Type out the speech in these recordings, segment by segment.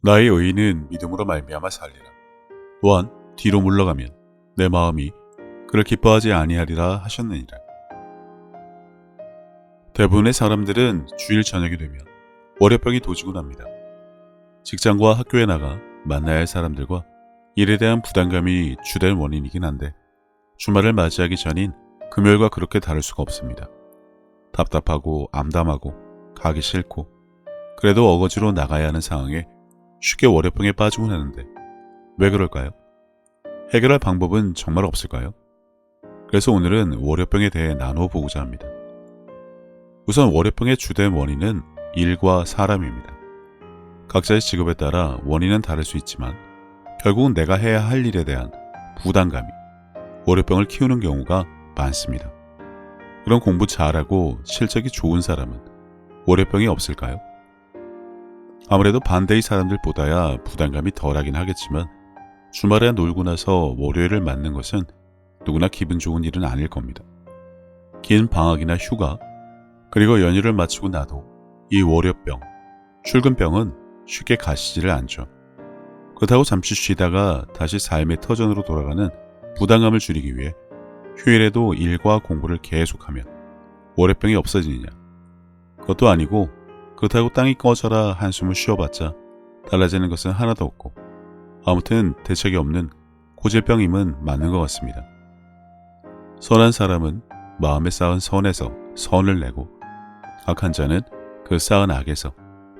나의 의인은 믿음으로 말미암아 살리라. 또한 뒤로 물러가면 내 마음이 그를 기뻐하지 아니하리라 하셨느니라. 대부분의 사람들은 주일 저녁이 되면 월요병이 도지곤 합니다. 직장과 학교에 나가 만나야 할 사람들과 일에 대한 부담감이 주된 원인이긴 한데 주말을 맞이하기 전인 금요일과 그렇게 다를 수가 없습니다. 답답하고 암담하고 가기 싫고 그래도 어거지로 나가야 하는 상황에 쉽게 월요병에 빠지곤 하는데 왜 그럴까요? 해결할 방법은 정말 없을까요? 그래서 오늘은 월요병에 대해 나누어 보고자 합니다. 우선 월요병의 주된 원인은 일과 사람입니다. 각자의 직업에 따라 원인은 다를 수 있지만 결국은 내가 해야 할 일에 대한 부담감이 월요병을 키우는 경우가 많습니다. 그럼 공부 잘하고 실적이 좋은 사람은 월요병이 없을까요? 아무래도 반대의 사람들보다야 부담감이 덜하긴 하겠지만 주말에 놀고 나서 월요일을 맞는 것은 누구나 기분 좋은 일은 아닐 겁니다. 긴 방학이나 휴가, 그리고 연휴를 마치고 나도 이 월요병, 출근병은 쉽게 가시지를 않죠. 그렇다고 잠시 쉬다가 다시 삶의 터전으로 돌아가는 부담감을 줄이기 위해 휴일에도 일과 공부를 계속하면 월요병이 없어지느냐? 그것도 아니고 그렇다고 땅이 꺼져라 한숨을 쉬어봤자 달라지는 것은 하나도 없고 아무튼 대책이 없는 고질병임은 맞는 것 같습니다. 선한 사람은 마음에 쌓은 선에서 선을 내고 악한 자는 그 쌓은 악에서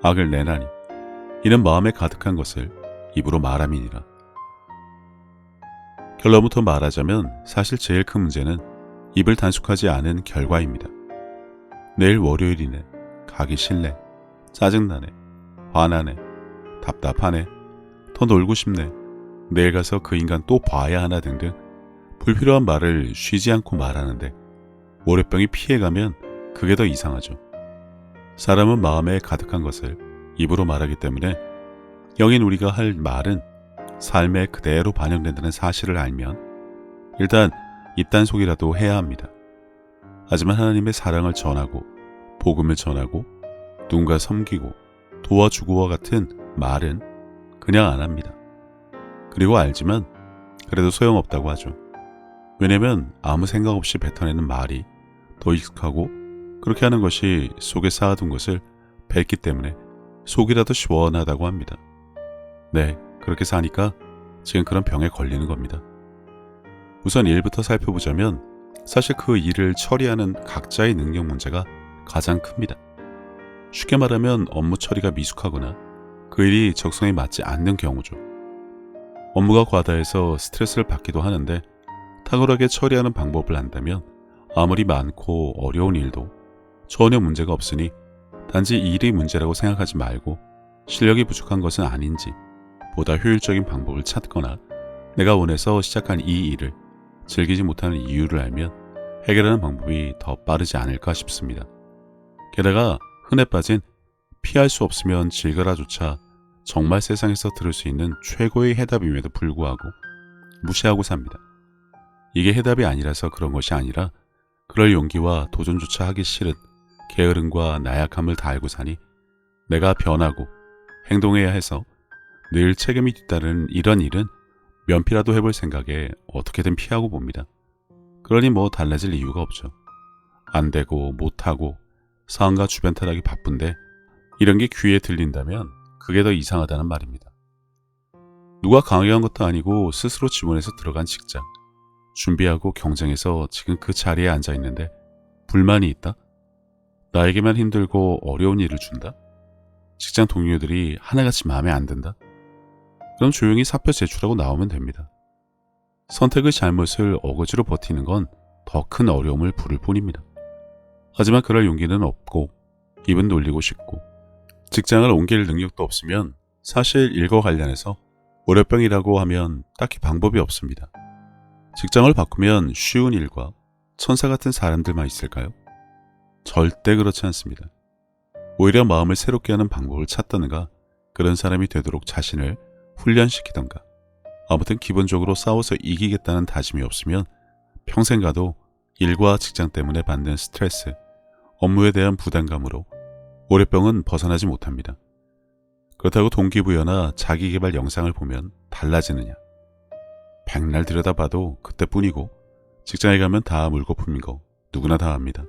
악을 내나니 이는 마음에 가득한 것을 입으로 말함이니라. 결론부터 말하자면 사실 제일 큰 문제는 입을 단속하지 않은 결과입니다. 내일 월요일이네, 가기 싫네, 짜증나네, 화나네, 답답하네, 더 놀고 싶네, 내일 가서 그 인간 또 봐야 하나 등등 불필요한 말을 쉬지 않고 말하는데 월요병이 피해가면 그게 더 이상하죠. 사람은 마음에 가득한 것을 입으로 말하기 때문에 영인 우리가 할 말은 삶에 그대로 반영된다는 사실을 알면 일단 입단속이라도 해야 합니다. 하지만 하나님의 사랑을 전하고 복음을 전하고 누군가 섬기고 도와주고와 같은 말은 그냥 안 합니다. 그리고 알지만 그래도 소용없다고 하죠. 왜냐면 아무 생각 없이 뱉어내는 말이 더 익숙하고 그렇게 하는 것이 속에 쌓아둔 것을 뱉기 때문에 속이라도 시원하다고 합니다. 네, 그렇게 사니까 지금 그런 병에 걸리는 겁니다. 우선 일부터 살펴보자면 사실 그 일을 처리하는 각자의 능력 문제가 가장 큽니다. 쉽게 말하면 업무 처리가 미숙하거나 그 일이 적성에 맞지 않는 경우죠. 업무가 과다해서 스트레스를 받기도 하는데 탁월하게 처리하는 방법을 안다면 아무리 많고 어려운 일도 전혀 문제가 없으니 단지 일이 문제라고 생각하지 말고 실력이 부족한 것은 아닌지 보다 효율적인 방법을 찾거나 내가 원해서 시작한 이 일을 즐기지 못하는 이유를 알면 해결하는 방법이 더 빠르지 않을까 싶습니다. 게다가 흔해 빠진 피할 수 없으면 즐거라조차 정말 세상에서 들을 수 있는 최고의 해답임에도 불구하고 무시하고 삽니다. 이게 해답이 아니라서 그런 것이 아니라 그럴 용기와 도전조차 하기 싫은 게으름과 나약함을 다 알고 사니 내가 변하고 행동해야 해서 늘 책임이 뒤따르는 이런 일은 면피라도 해볼 생각에 어떻게든 피하고 봅니다. 그러니 뭐 달라질 이유가 없죠. 안 되고 못하고 상황과 주변 탓하기 바쁜데 이런 게 귀에 들린다면 그게 더 이상하다는 말입니다. 누가 강요한 것도 아니고 스스로 지원해서 들어간 직장, 준비하고 경쟁해서 지금 그 자리에 앉아 있는데 불만이 있다? 나에게만 힘들고 어려운 일을 준다? 직장 동료들이 하나같이 마음에 안 든다? 그럼 조용히 사표 제출하고 나오면 됩니다. 선택의 잘못을 어거지로 버티는 건 더 큰 어려움을 부를 뿐입니다. 하지만 그럴 용기는 없고 입은 놀리고 싶고 직장을 옮길 능력도 없으면 사실 일과 관련해서 월요병이라고 하면 딱히 방법이 없습니다. 직장을 바꾸면 쉬운 일과 천사 같은 사람들만 있을까요? 절대 그렇지 않습니다. 오히려 마음을 새롭게 하는 방법을 찾던가 그런 사람이 되도록 자신을 훈련시키던가 아무튼 기본적으로 싸워서 이기겠다는 다짐이 없으면 평생 가도 일과 직장 때문에 받는 스트레스, 업무에 대한 부담감으로 월요병은 벗어나지 못합니다. 그렇다고 동기부여나 자기계발 영상을 보면 달라지느냐? 백날 들여다봐도 그때뿐이고 직장에 가면 다 물거품인 거 누구나 다 압니다.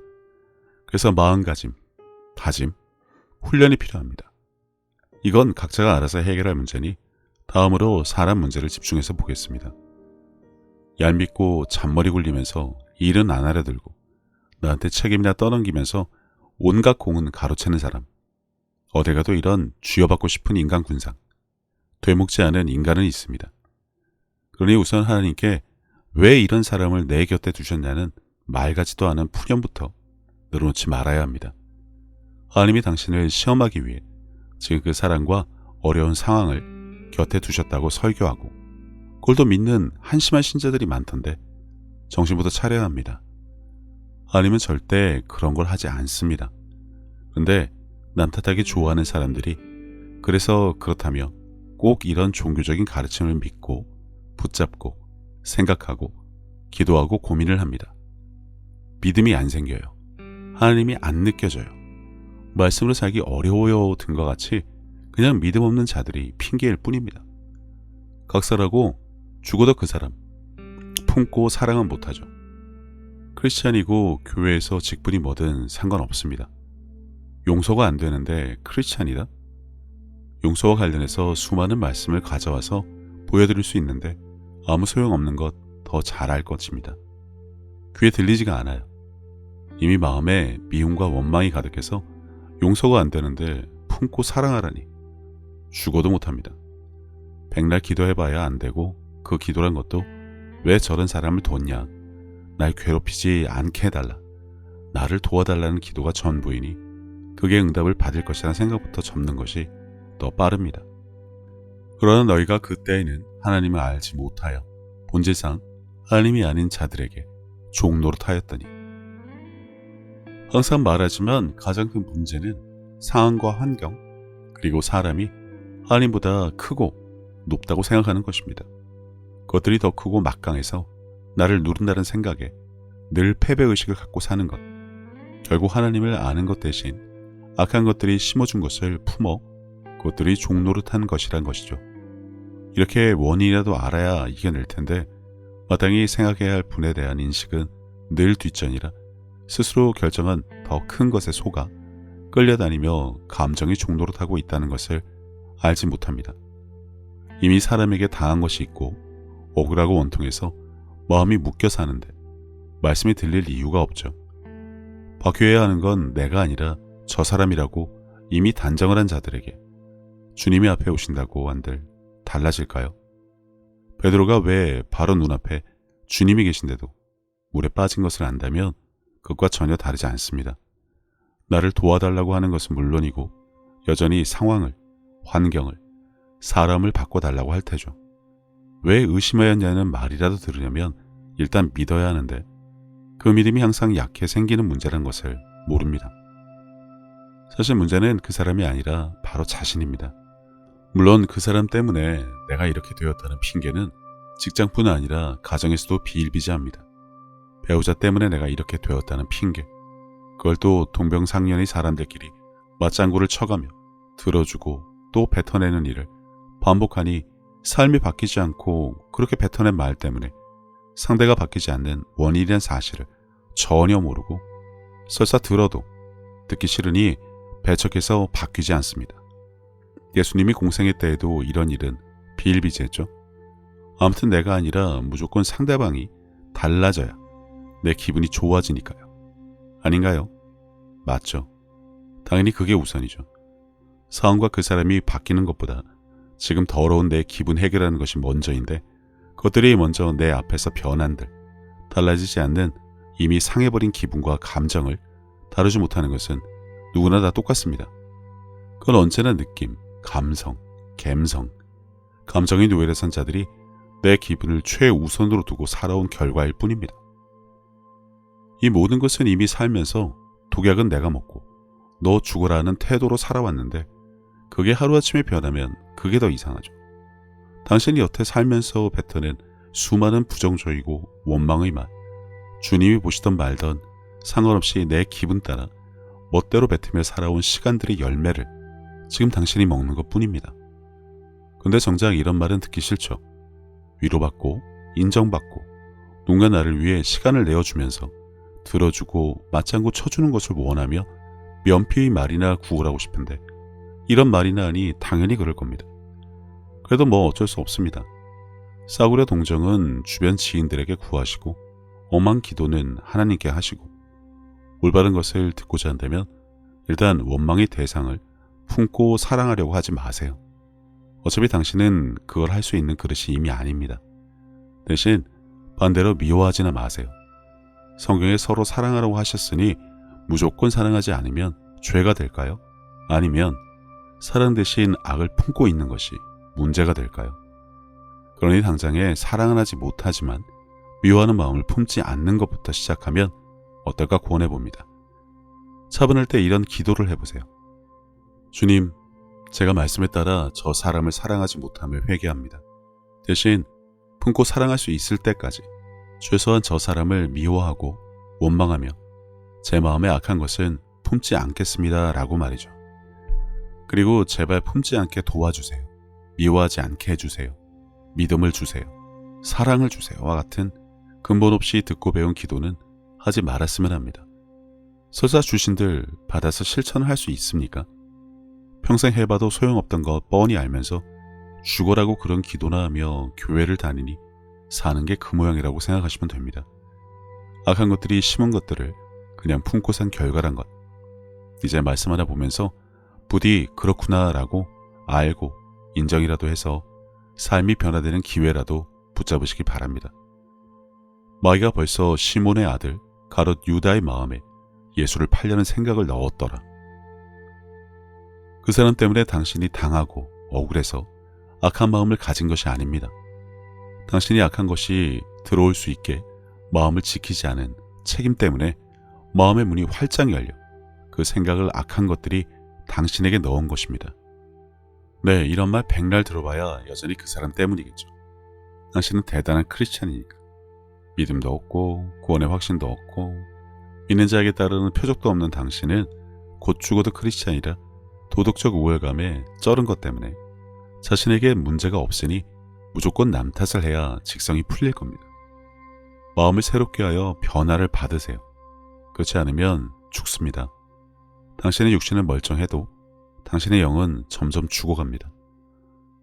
그래서 마음가짐, 다짐, 훈련이 필요합니다. 이건 각자가 알아서 해결할 문제니 다음으로 사람 문제를 집중해서 보겠습니다. 얄밉고 잔머리 굴리면서 일은 안 하려 들고 나한테 책임이나 떠넘기면서 온갖 공은 가로채는 사람. 어디 가도 이런 쥐어받고 싶은 인간 군상, 되먹지 않은 인간은 있습니다. 그러니 우선 하나님께 왜 이런 사람을 내 곁에 두셨냐는 말 같지도 않은 푸념부터 늘어놓지 말아야 합니다. 하나님이 당신을 시험하기 위해 지금 그 사람과 어려운 상황을 곁에 두셨다고 설교하고 그걸 또 믿는 한심한 신자들이 많던데 정신부터 차려야 합니다. 하나님은 절대 그런 걸 하지 않습니다. 그런데 남 탓하기 좋아하는 사람들이 그래서 그렇다며 꼭 이런 종교적인 가르침을 믿고 붙잡고 생각하고 기도하고 고민을 합니다. 믿음이 안 생겨요. 하나님이 안 느껴져요. 말씀으로 살기 어려워요 등과 같이 그냥 믿음 없는 자들이 핑계일 뿐입니다. 각설하고 죽어도 그 사람 품고 사랑은 못하죠. 크리스찬이고 교회에서 직분이 뭐든 상관없습니다. 용서가 안 되는데 크리스찬이다? 용서와 관련해서 수많은 말씀을 가져와서 보여드릴 수 있는데 아무 소용없는 것 더 잘 알 것입니다. 귀에 들리지가 않아요. 이미 마음에 미움과 원망이 가득해서 용서가 안 되는데 품고 사랑하라니 죽어도 못합니다. 백날 기도해봐야 안 되고 그 기도란 것도 왜 저런 사람을 뒀냐, 날 괴롭히지 않게 해달라, 나를 도와달라는 기도가 전부이니 그게 응답을 받을 것이라는 생각부터 접는 것이 더 빠릅니다. 그러나 너희가 그때에는 하나님을 알지 못하여 본질상 하나님이 아닌 자들에게 종노릇하였더니. 항상 말하지만 가장 큰 문제는 상황과 환경 그리고 사람이 하나님보다 크고 높다고 생각하는 것입니다. 그것들이 더 크고 막강해서 나를 누른다는 생각에 늘 패배의식을 갖고 사는 것. 결국 하나님을 아는 것 대신 악한 것들이 심어준 것을 품어 그것들이 종노릇한 것이란 것이죠. 이렇게 원인이라도 알아야 이겨낼 텐데 마땅히 생각해야 할 분에 대한 인식은 늘 뒷전이라 스스로 결정한 더 큰 것에 속아 끌려다니며 감정이 종노릇하고 있다는 것을 알지 못합니다. 이미 사람에게 당한 것이 있고 억울하고 원통해서 마음이 묶여 사는데 말씀이 들릴 이유가 없죠. 바뀌어야 하는 건 내가 아니라 저 사람이라고 이미 단정을 한 자들에게 주님이 앞에 오신다고 한들 달라질까요? 베드로가 왜 바로 눈앞에 주님이 계신데도 물에 빠진 것을 안다면 그것과 전혀 다르지 않습니다. 나를 도와달라고 하는 것은 물론이고 여전히 상황을, 환경을, 사람을 바꿔달라고 할 테죠. 왜 의심하였냐는 말이라도 들으려면 일단 믿어야 하는데 그 믿음이 항상 약해 생기는 문제라는 것을 모릅니다. 사실 문제는 그 사람이 아니라 바로 자신입니다. 물론 그 사람 때문에 내가 이렇게 되었다는 핑계는 직장뿐 아니라 가정에서도 비일비재합니다. 배우자 때문에 내가 이렇게 되었다는 핑계, 그걸 또 동병상련의 사람들끼리 맞장구를 쳐가며 들어주고 또 뱉어내는 일을 반복하니 삶이 바뀌지 않고 그렇게 뱉어낸 말 때문에 상대가 바뀌지 않는 원인이란 사실을 전혀 모르고 설사 들어도 듣기 싫으니 배척해서 바뀌지 않습니다. 예수님이 공생애 때에도 이런 일은 비일비재했죠. 아무튼 내가 아니라 무조건 상대방이 달라져야 내 기분이 좋아지니까요. 아닌가요? 맞죠. 당연히 그게 우선이죠. 상황과 그 사람이 바뀌는 것보다 지금 더러운 내 기분 해결하는 것이 먼저인데 그것들이 먼저 내 앞에서 변한들, 달라지지 않는 이미 상해버린 기분과 감정을 다루지 못하는 것은 누구나 다 똑같습니다. 그건 언제나 느낌, 감성, 갬성, 감정의 노예를 산 자들이 내 기분을 최우선으로 두고 살아온 결과일 뿐입니다. 이 모든 것은 이미 살면서 독약은 내가 먹고 너 죽어라는 태도로 살아왔는데 그게 하루아침에 변하면 그게 더 이상하죠. 당신이 여태 살면서 뱉어낸 수많은 부정적이고 원망의 말, 주님이 보시던 말던 상관없이 내 기분 따라 멋대로 뱉으며 살아온 시간들의 열매를 지금 당신이 먹는 것 뿐입니다. 근데 정작 이런 말은 듣기 싫죠. 위로받고 인정받고 누군가 나를 위해 시간을 내어주면서 들어주고 맞장구 쳐주는 것을 원하며 면피의 말이나 구걸하고 싶은데 이런 말이나 하니 당연히 그럴 겁니다. 그래도 뭐 어쩔 수 없습니다. 싸구려 동정은 주변 지인들에게 구하시고 엄한 기도는 하나님께 하시고 올바른 것을 듣고자 한다면 일단 원망의 대상을 품고 사랑하려고 하지 마세요. 어차피 당신은 그걸 할 수 있는 그릇이 이미 아닙니다. 대신 반대로 미워하지나 마세요. 성경에 서로 사랑하라고 하셨으니 무조건 사랑하지 않으면 죄가 될까요? 아니면 사랑 대신 악을 품고 있는 것이 문제가 될까요? 그러니 당장에 사랑은 하지 못하지만 미워하는 마음을 품지 않는 것부터 시작하면 어떨까 권해봅니다. 차분할 때 이런 기도를 해보세요. 주님, 제가 말씀에 따라 저 사람을 사랑하지 못함을 회개합니다. 대신 품고 사랑할 수 있을 때까지 최소한 저 사람을 미워하고 원망하며 제 마음에 악한 것은 품지 않겠습니다 라고 말이죠. 그리고 제발 품지 않게 도와주세요. 미워하지 않게 해주세요. 믿음을 주세요. 사랑을 주세요와 같은 근본 없이 듣고 배운 기도는 하지 말았으면 합니다. 설사 주신들 받아서 실천을 할 수 있습니까? 평생 해봐도 소용없던 거 뻔히 알면서 죽어라고 그런 기도나 하며 교회를 다니니 사는 게 그 모양이라고 생각하시면 됩니다. 악한 것들이 심은 것들을 그냥 품고 산 결과란 것. 이제 말씀 하나 보면서 부디 그렇구나 라고 알고 인정이라도 해서 삶이 변화되는 기회라도 붙잡으시기 바랍니다. 마귀가 벌써 시몬의 아들 가롯 유다의 마음에 예수를 팔려는 생각을 넣었더라. 그 사람 때문에 당신이 당하고 억울해서 악한 마음을 가진 것이 아닙니다. 당신이 악한 것이 들어올 수 있게 마음을 지키지 않은 책임 때문에 마음의 문이 활짝 열려 그 생각을 악한 것들이 당신에게 넣은 것입니다. 네, 이런 말 백날 들어봐야 여전히 그 사람 때문이겠죠. 당신은 대단한 크리스찬이니까. 믿음도 없고 구원의 확신도 없고 믿는 자에게 따르는 표적도 없는 당신은 곧 죽어도 크리스찬이라 도덕적 우월감에 쩔은 것 때문에 자신에게 문제가 없으니 무조건 남 탓을 해야 직성이 풀릴 겁니다. 마음을 새롭게 하여 변화를 받으세요. 그렇지 않으면 죽습니다. 당신의 육신은 멀쩡해도 당신의 영은 점점 죽어갑니다.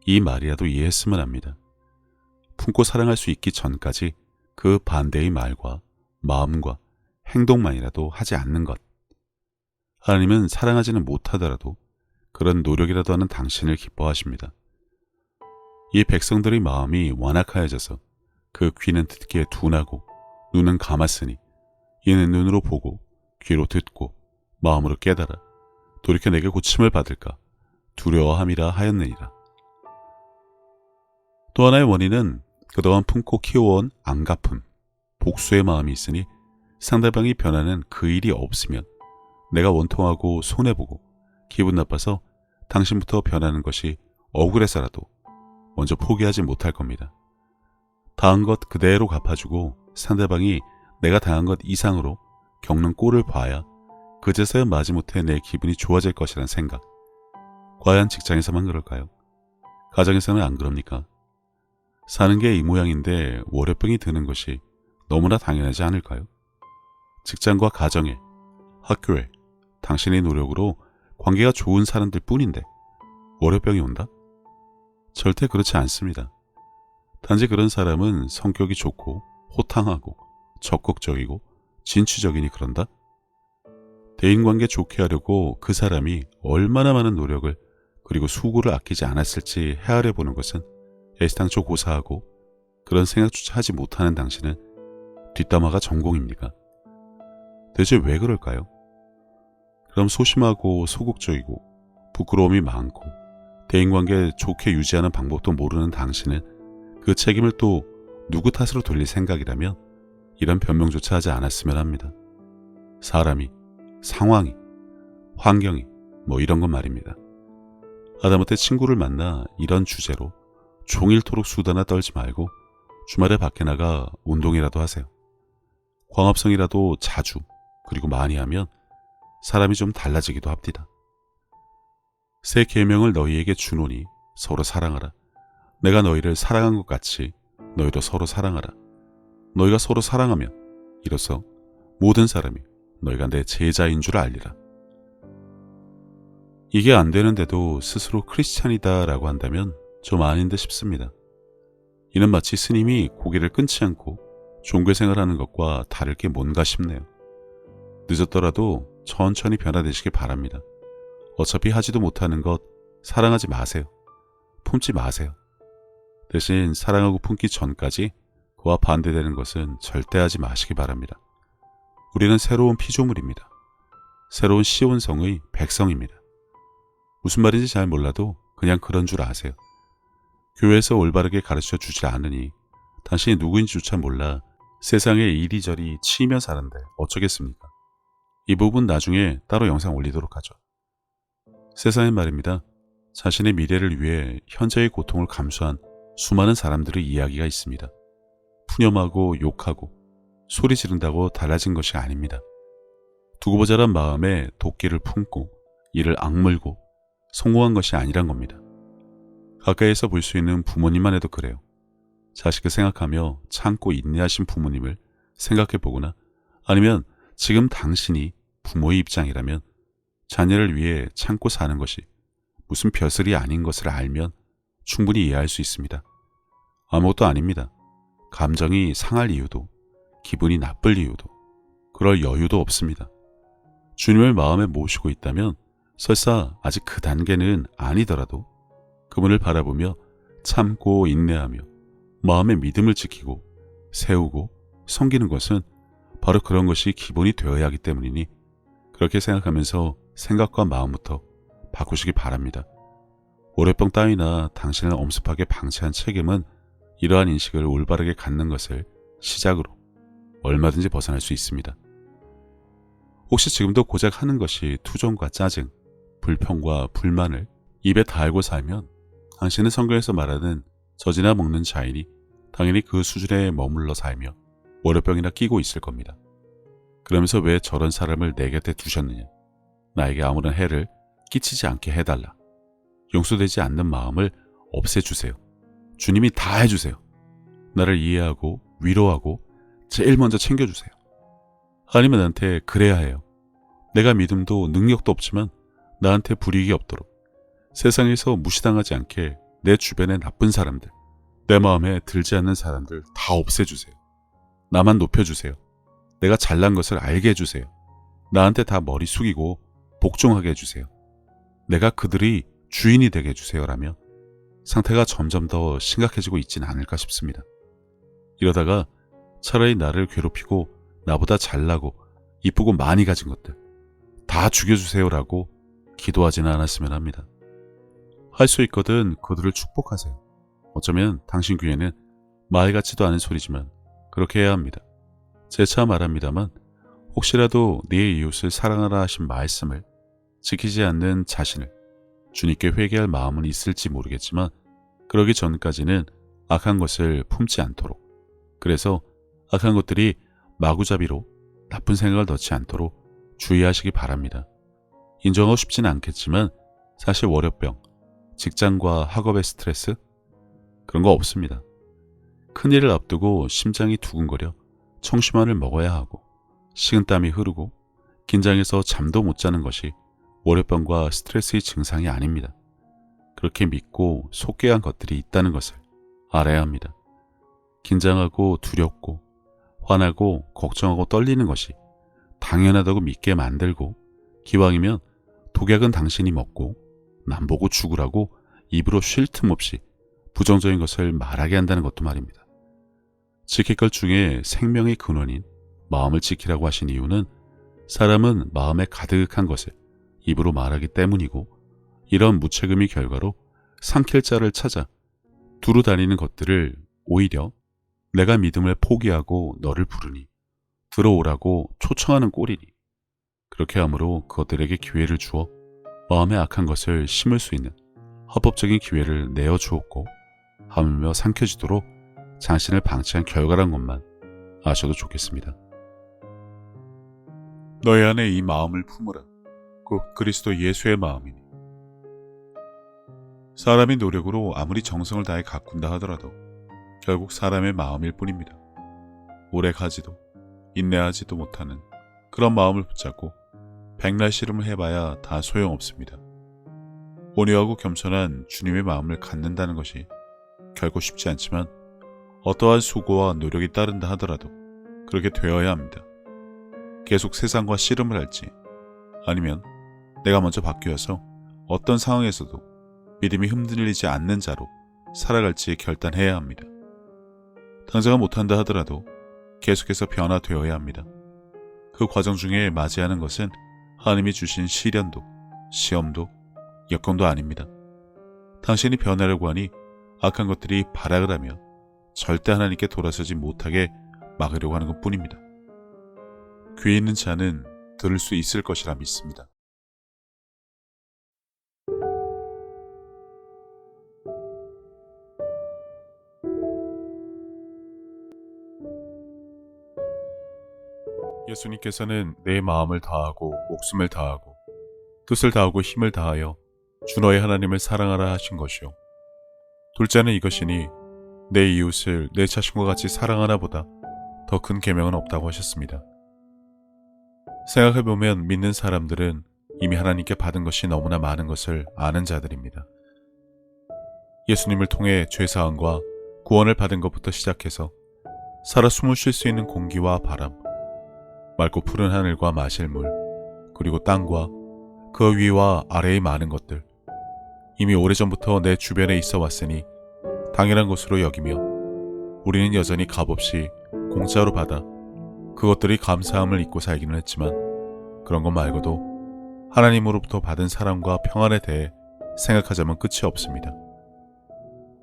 이 말이라도 이해했으면 합니다. 품고 사랑할 수 있기 전까지 그 반대의 말과 마음과 행동만이라도 하지 않는 것. 하나님은 사랑하지는 못하더라도 그런 노력이라도 하는 당신을 기뻐하십니다. 이 백성들의 마음이 완악하여져서 그 귀는 듣기에 둔하고 눈은 감았으니 이는 눈으로 보고 귀로 듣고 마음으로 깨달아 돌이켜 내게 고침을 받을까 두려워함이라 하였느니라. 또 하나의 원인은 그동안 품고 키워온 안갚음, 복수의 마음이 있으니 상대방이 변하는 그 일이 없으면 내가 원통하고 손해보고 기분 나빠서 당신부터 변하는 것이 억울해서라도 먼저 포기하지 못할 겁니다. 당한 것 그대로 갚아주고 상대방이 내가 당한 것 이상으로 겪는 꼴을 봐야 그제서야 마지못해 내 기분이 좋아질 것이란 생각. 과연 직장에서만 그럴까요? 가정에서는 안 그럽니까? 사는 게 이 모양인데 월요병이 드는 것이 너무나 당연하지 않을까요? 직장과 가정에, 학교에 당신의 노력으로 관계가 좋은 사람들 뿐인데 월요병이 온다? 절대 그렇지 않습니다. 단지 그런 사람은 성격이 좋고 호탕하고 적극적이고 진취적이니 그런다? 대인관계 좋게 하려고 그 사람이 얼마나 많은 노력을 그리고 수고를 아끼지 않았을지 헤아려 보는 것은 애시당초 고사하고 그런 생각조차 하지 못하는 당신은 뒷담화가 전공입니까? 대체 왜 그럴까요? 그럼 소심하고 소극적이고 부끄러움이 많고 대인관계 좋게 유지하는 방법도 모르는 당신은 그 책임을 또 누구 탓으로 돌릴 생각이라면 이런 변명조차 하지 않았으면 합니다. 사람이, 상황이, 환경이 뭐 이런 건 말입니다. 하다못해 친구를 만나 이런 주제로 종일토록 수다나 떨지 말고 주말에 밖에 나가 운동이라도 하세요. 광합성이라도 자주 그리고 많이 하면 사람이 좀 달라지기도 합니다. 새 계명을 너희에게 주노니 서로 사랑하라. 내가 너희를 사랑한 것 같이 너희도 서로 사랑하라. 너희가 서로 사랑하면 이로써 모든 사람이 너희가 내 제자인 줄 알리라. 이게 안 되는데도 스스로 크리스찬이다 라고 한다면 좀 아닌 듯 싶습니다. 이는 마치 스님이 고개를 끊지 않고 종교생활하는 것과 다를 게 뭔가 싶네요. 늦었더라도 천천히 변화되시길 바랍니다. 어차피 하지도 못하는 것 사랑하지 마세요. 품지 마세요. 대신 사랑하고 품기 전까지 그와 반대되는 것은 절대 하지 마시기 바랍니다. 우리는 새로운 피조물입니다. 새로운 시온성의 백성입니다. 무슨 말인지 잘 몰라도 그냥 그런 줄 아세요. 교회에서 올바르게 가르쳐 주지 않으니 당신이 누구인지조차 몰라 세상에 이리저리 치이며 사는데 어쩌겠습니까? 이 부분 나중에 따로 영상 올리도록 하죠. 세상엔 말입니다. 자신의 미래를 위해 현재의 고통을 감수한 수많은 사람들의 이야기가 있습니다. 푸념하고 욕하고 소리 지른다고 달라진 것이 아닙니다. 두고 보자란 마음에 도끼를 품고 이를 악물고 성공한 것이 아니란 겁니다. 가까이에서 볼 수 있는 부모님만 해도 그래요. 자식을 생각하며 참고 인내하신 부모님을 생각해보거나 아니면 지금 당신이 부모의 입장이라면 자녀를 위해 참고 사는 것이 무슨 벼슬이 아닌 것을 알면 충분히 이해할 수 있습니다. 아무것도 아닙니다. 감정이 상할 이유도 기분이 나쁠 이유도 그럴 여유도 없습니다. 주님을 마음에 모시고 있다면 설사 아직 그 단계는 아니더라도 그분을 바라보며 참고 인내하며 마음의 믿음을 지키고 세우고 섬기는 것은 바로 그런 것이 기본이 되어야 하기 때문이니 그렇게 생각하면서 생각과 마음부터 바꾸시기 바랍니다. 월요병 따위나 당신을 엄습하게 방치한 책임은 이러한 인식을 올바르게 갖는 것을 시작으로 얼마든지 벗어날 수 있습니다. 혹시 지금도 고작 하는 것이 투정과 짜증, 불평과 불만을 입에 달고 살면 당신은 성경에서 말하는 젖이나 먹는 자인이 당연히 그 수준에 머물러 살며 월요병이나 끼고 있을 겁니다. 그러면서 왜 저런 사람을 내 곁에 두셨느냐? 나에게 아무런 해를 끼치지 않게 해달라. 용서되지 않는 마음을 없애주세요. 주님이 다 해주세요. 나를 이해하고 위로하고 제일 먼저 챙겨주세요. 하나님은 나한테 그래야 해요. 내가 믿음도 능력도 없지만 나한테 불이익이 없도록 세상에서 무시당하지 않게 내 주변의 나쁜 사람들, 내 마음에 들지 않는 사람들 다 없애주세요. 나만 높여주세요. 내가 잘난 것을 알게 해주세요. 나한테 다 머리 숙이고 복종하게 해주세요. 내가 그들이 주인이 되게 해주세요라며 상태가 점점 더 심각해지고 있지는 않을까 싶습니다. 이러다가 차라리 나를 괴롭히고 나보다 잘나고 이쁘고 많이 가진 것들 다 죽여주세요라고 기도하지는 않았으면 합니다. 할 수 있거든 그들을 축복하세요. 어쩌면 당신 귀에는 말 같지도 않은 소리지만 그렇게 해야 합니다. 재차 말합니다만 혹시라도 네 이웃을 사랑하라 하신 말씀을 지키지 않는 자신을 주님께 회개할 마음은 있을지 모르겠지만 그러기 전까지는 악한 것을 품지 않도록, 그래서 악한 것들이 마구잡이로 나쁜 생각을 넣지 않도록 주의하시기 바랍니다. 인정하고 싶지는 않겠지만 사실 월요병, 직장과 학업의 스트레스 그런 거 없습니다. 큰일을 앞두고 심장이 두근거려 청심환을 먹어야 하고 식은땀이 흐르고 긴장해서 잠도 못 자는 것이 월요병과 스트레스의 증상이 아닙니다. 그렇게 믿고 속게야 한 것들이 있다는 것을 알아야 합니다. 긴장하고 두렵고 화나고 걱정하고 떨리는 것이 당연하다고 믿게 만들고 기왕이면 독약은 당신이 먹고 남 보고 죽으라고 입으로 쉴 틈 없이 부정적인 것을 말하게 한다는 것도 말입니다. 지킬 것 중에 생명의 근원인 마음을 지키라고 하신 이유는 사람은 마음에 가득한 것을 입으로 말하기 때문이고 이런 무책임의 결과로 삼킬 자를 찾아 두루 다니는 것들을 오히려 내가 믿음을 포기하고 너를 부르니 들어오라고 초청하는 꼴이니 그렇게 함으로 그것들에게 기회를 주어 마음에 악한 것을 심을 수 있는 합법적인 기회를 내어주었고 하물며 삼켜지도록 당신을 방치한 결과란 것만 아셔도 좋겠습니다. 너희 안에 이 마음을 품으라. 곧 그리스도 예수의 마음이니 사람이 노력으로 아무리 정성을 다해 가꾼다 하더라도 결국 사람의 마음일 뿐입니다. 오래 가지도 인내하지도 못하는 그런 마음을 붙잡고 백날 씨름을 해봐야 다 소용없습니다. 온유하고 겸손한 주님의 마음을 갖는다는 것이 결코 쉽지 않지만 어떠한 수고와 노력이 따른다 하더라도 그렇게 되어야 합니다. 계속 세상과 씨름을 할지 아니면 내가 먼저 바뀌어서 어떤 상황에서도 믿음이 흔들리지 않는 자로 살아갈지 결단해야 합니다. 당장은 못한다 하더라도 계속해서 변화되어야 합니다. 그 과정 중에 맞이하는 것은 하나님이 주신 시련도, 시험도, 여건도 아닙니다. 당신이 변하려고 하니 악한 것들이 발악을 하며 절대 하나님께 돌아서지 못하게 막으려고 하는 것뿐입니다. 귀 있는 자는 들을 수 있을 것이라 믿습니다. 예수님께서는 내 마음을 다하고 목숨을 다하고 뜻을 다하고 힘을 다하여 주 너의 하나님을 사랑하라 하신 것이요. 둘째는 이것이니 내 이웃을 내 자신과 같이 사랑하나 보다 더 큰 계명은 없다고 하셨습니다. 생각해보면 믿는 사람들은 이미 하나님께 받은 것이 너무나 많은 것을 아는 자들입니다. 예수님을 통해 죄사함과 구원을 받은 것부터 시작해서 살아 숨을 쉴 수 있는 공기와 바람, 맑고 푸른 하늘과 마실 물, 그리고 땅과 그 위와 아래의 많은 것들, 이미 오래전부터 내 주변에 있어 왔으니 당연한 것으로 여기며 우리는 여전히 값없이 공짜로 받아 그것들이 감사함을 잊고 살기는 했지만 그런 것 말고도 하나님으로부터 받은 사랑과 평안에 대해 생각하자면 끝이 없습니다.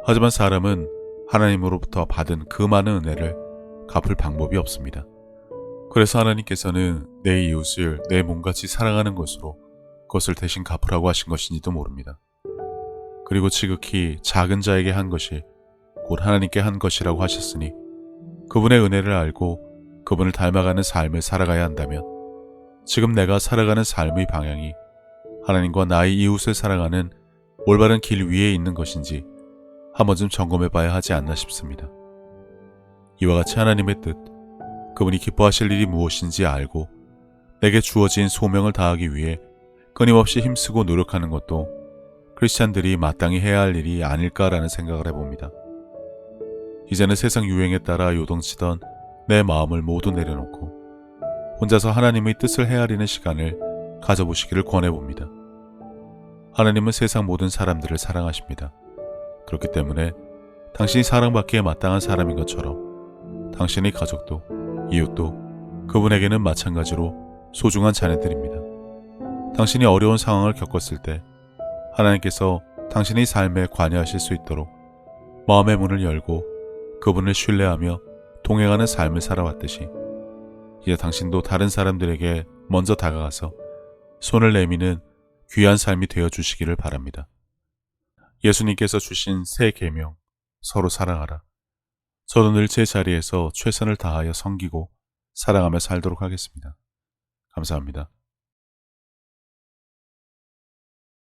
하지만 사람은 하나님으로부터 받은 그 많은 은혜를 갚을 방법이 없습니다. 그래서 하나님께서는 내 이웃을 내 몸같이 사랑하는 것으로 그것을 대신 갚으라고 하신 것인지도 모릅니다. 그리고 지극히 작은 자에게 한 것이 곧 하나님께 한 것이라고 하셨으니 그분의 은혜를 알고 그분을 닮아가는 삶을 살아가야 한다면 지금 내가 살아가는 삶의 방향이 하나님과 나의 이웃을 사랑하는 올바른 길 위에 있는 것인지 한 번쯤 점검해 봐야 하지 않나 싶습니다. 이와 같이 하나님의 뜻, 그분이 기뻐하실 일이 무엇인지 알고 내게 주어진 소명을 다하기 위해 끊임없이 힘쓰고 노력하는 것도 크리스찬들이 마땅히 해야 할 일이 아닐까라는 생각을 해봅니다. 이제는 세상 유행에 따라 요동치던 내 마음을 모두 내려놓고 혼자서 하나님의 뜻을 헤아리는 시간을 가져보시기를 권해봅니다. 하나님은 세상 모든 사람들을 사랑하십니다. 그렇기 때문에 당신이 사랑받기에 마땅한 사람인 것처럼 당신의 가족도 이웃도 그분에게는 마찬가지로 소중한 자녀들입니다. 당신이 어려운 상황을 겪었을 때 하나님께서 당신의 삶에 관여하실 수 있도록 마음의 문을 열고 그분을 신뢰하며 동행하는 삶을 살아왔듯이 이제 당신도 다른 사람들에게 먼저 다가가서 손을 내미는 귀한 삶이 되어주시기를 바랍니다. 예수님께서 주신 새 계명, 서로 사랑하라. 저도 늘 제 자리에서 최선을 다하여 섬기고 사랑하며 살도록 하겠습니다. 감사합니다.